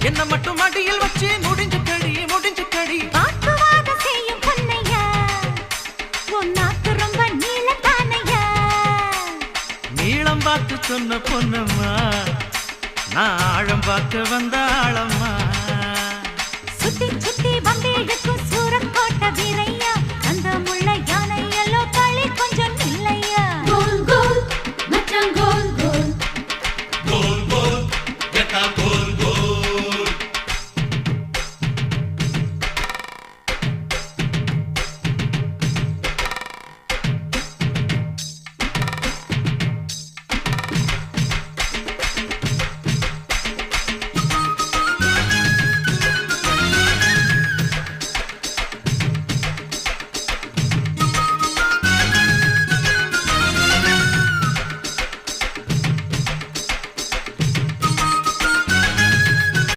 என்ன மட்டும் அடியில் வச்சு முடிஞ்சு கடி வாக்குவாதம் செய்யும் பொன்னையா உன் நாக்கு ரொம்ப நீளத்தானையா நீளம் பார்த்து சொன்ன பொன்னம்மா நான் ஆழம் பார்த்து வந்த ஆளம்மா சுத்தி சுத்தி வந்தேடு